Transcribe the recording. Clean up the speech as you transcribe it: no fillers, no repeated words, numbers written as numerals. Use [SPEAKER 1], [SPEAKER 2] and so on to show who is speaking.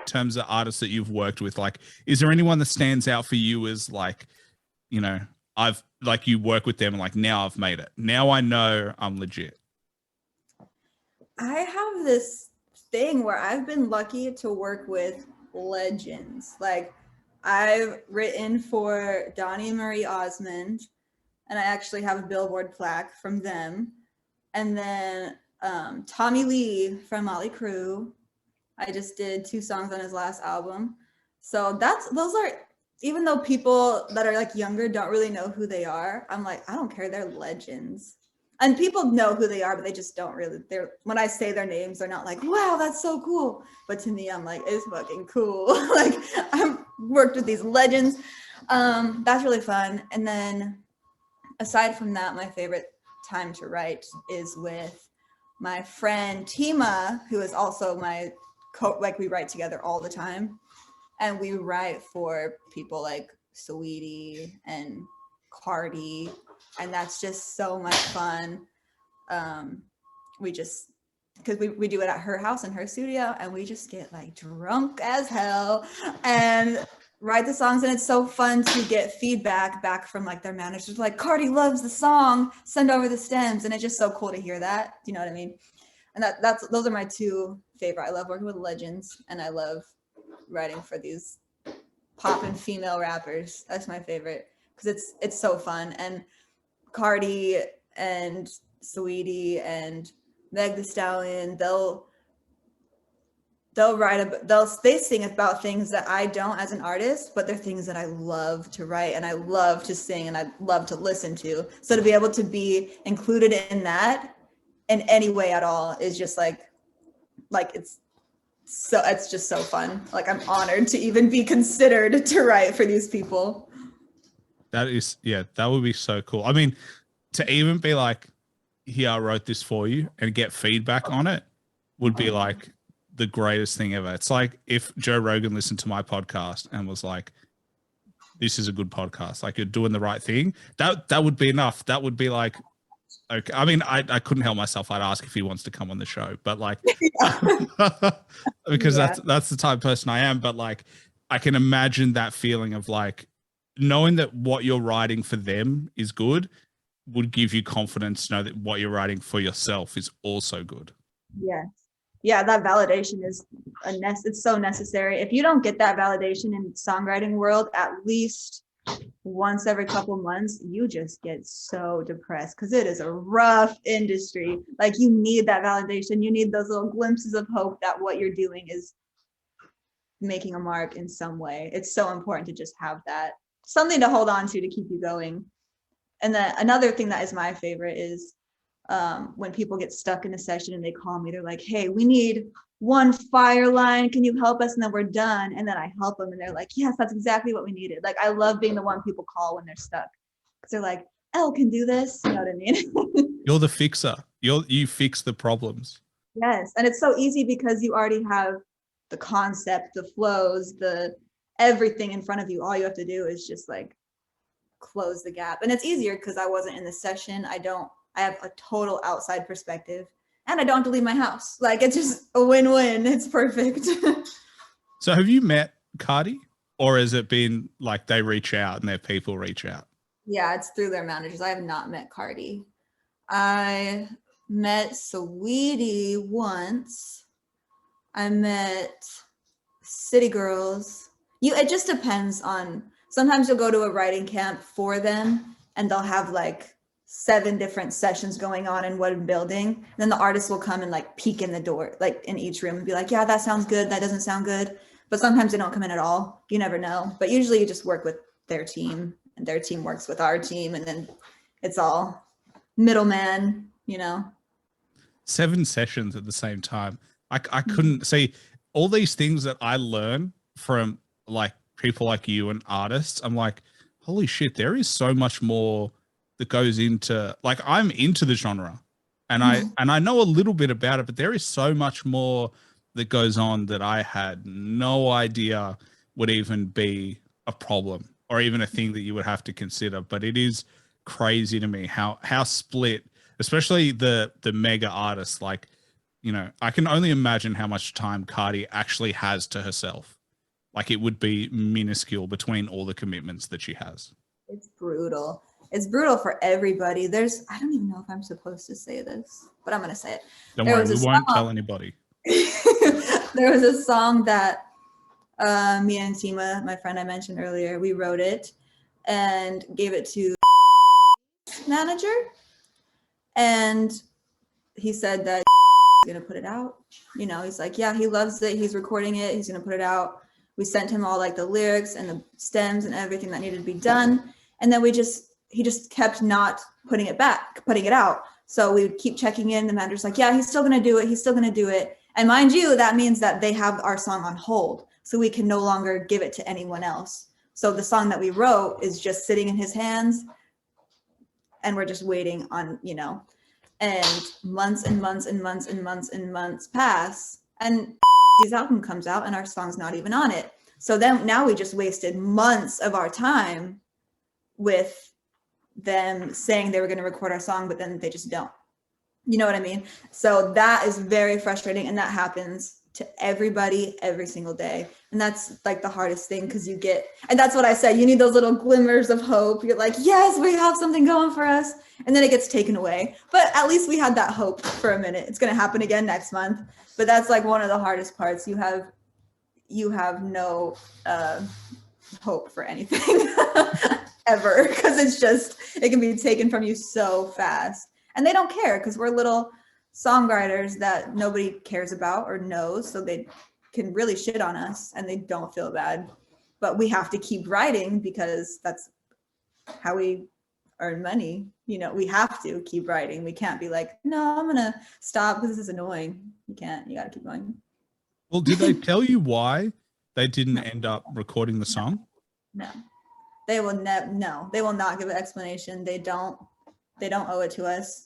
[SPEAKER 1] terms of artists that you've worked with, like, is there anyone that stands out for you as like, you know, I've like you work with them and like now I've made it. Now I know I'm legit.
[SPEAKER 2] I have this thing where I've been lucky to work with legends. Like I've written for Donnie and Marie Osmond, and I actually have a Billboard plaque from them. And then Tommy Lee from Motley Crue. I just did 2 songs on his last album. So those are, even though people that are like younger don't really know who they are, I'm like, I don't care, they're legends. And people know who they are, but they just don't really, when I say their names, they're not like, wow, that's so cool. But to me, I'm like, it's fucking cool. Like I've worked with these legends. That's really fun. And then aside from that, my favorite time to write is with my friend Tima, who is also my like we write together all the time. And we write for people like Saweetie and Cardi, and that's just so much fun. We just, because we do it at her house in her studio, and we just get like drunk as hell and write the songs. And it's so fun to get feedback back from like their managers, like, Cardi loves the song, send over the stems. And it's just so cool to hear that. Do you know what I mean? And those are my 2 favorite. I love working with legends, and I love writing for these pop and female rappers. That's my favorite because it's so fun. And Cardi and Saweetie and Meg Thee Stallion, they sing about things that I don't as an artist, but they're things that I love to write and I love to sing and I love to listen to. So to be able to be included in that in any way at all is just like it's just so fun. Like I'm honored to even be considered to write for these people.
[SPEAKER 1] That is, yeah, that would be so cool. I mean, to even be like, here, I wrote this for you and get feedback on it would be like the greatest thing ever. It's like if Joe Rogan listened to my podcast and was like, this is a good podcast, like you're doing the right thing. That would be enough. That would be like, okay. I mean, I couldn't help myself. I'd ask if he wants to come on the show, but like, because that's the type of person I am. But like, I can imagine that feeling of like knowing that what you're writing for them is good would give you confidence to know that what you're writing for yourself is also good.
[SPEAKER 2] Yes. Yeah, that validation is it's so necessary. If you don't get that validation in songwriting world, at least once every couple months, you just get so depressed because it is a rough industry. Like you need that validation. You need those little glimpses of hope that what you're doing is making a mark in some way. It's so important to just have that, something to hold on to keep you going. And then another thing that is my favorite is when people get stuck in a session and they call me, they're like, hey, we need one fire line. Can you help us? And then we're done. And then I help them and they're like, yes, that's exactly what we needed. Like, I love being the one people call when they're stuck. Because they're like, Elle can do this. You know what I mean?
[SPEAKER 1] You're the fixer. You fix the problems.
[SPEAKER 2] Yes. And it's so easy because you already have the concept, the flows, the everything in front of you. All you have to do is just like close the gap. And it's easier because I wasn't in the session. I have a total outside perspective and I don't have to leave my house. Like it's just a win-win. It's perfect.
[SPEAKER 1] So have you met Cardi, or has it been like they reach out and their people reach out?
[SPEAKER 2] Yeah, it's through their managers. I have not met Cardi. I met Saweetie once. I met City Girls. It just depends on, sometimes you'll go to a writing camp for them and they'll have like 7 different sessions going on in one building. And then the artist will come and like peek in the door, like in each room and be like, yeah, that sounds good. That doesn't sound good. But sometimes they don't come in at all. You never know. But usually you just work with their team and their team works with our team. And then it's all middleman, you know.
[SPEAKER 1] 7 sessions at the same time. I couldn't see all these things that I learn from like people like you and artists. I'm like, holy shit, there is so much more that goes into, like, I'm into the genre and I know a little bit about it, but there is so much more that goes on that I had no idea would even be a problem or even a thing that you would have to consider. But it is crazy to me how split, especially the mega artists, like, you know, I can only imagine how much time Cardi actually has to herself. Like it would be minuscule between all the commitments that she has.
[SPEAKER 2] It's brutal. It's brutal for everybody. I don't even know if I'm supposed to say this, but I'm going to say it.
[SPEAKER 1] Don't worry, we won't tell anybody.
[SPEAKER 2] There was a song that me and Tima, my friend I mentioned earlier, we wrote it and gave it to manager. And he said that he's going to put it out. You know, he's like, yeah, he loves it. He's recording it. He's going to put it out. We sent him all like the lyrics and the stems and everything that needed to be done. And then he just kept not putting it out. So we would keep checking in. The manager's like, yeah, he's still going to do it. He's still going to do it. And mind you, that means that they have our song on hold. So we can no longer give it to anyone else. So the song that we wrote is just sitting in his hands. And we're just waiting on, you know, and months and months and months and months and months pass. And his album comes out and our song's not even on it. So then now we just wasted months of our time with them saying they were going to record our song, but then they just don't. You know what I mean? So that is very frustrating. And that happens to everybody every single day. And that's like the hardest thing because and that's what I said, you need those little glimmers of hope. You're like, yes, we have something going for us. And then it gets taken away. But at least we had that hope for a minute. It's going to happen again next month. But that's like one of the hardest parts. You have no hope for anything ever because it can be taken from you so fast. And they don't care because we're little songwriters that nobody cares about or knows. So they can really shit on us and they don't feel bad. But we have to keep writing because that's how we earn money. You know, we have to keep writing. We can't be like, no, I'm going to stop because this is annoying. You can't. You got to keep going.
[SPEAKER 1] Well, did they tell you why they didn't end up recording the song?
[SPEAKER 2] No. They will not give an explanation. They don't owe it to us.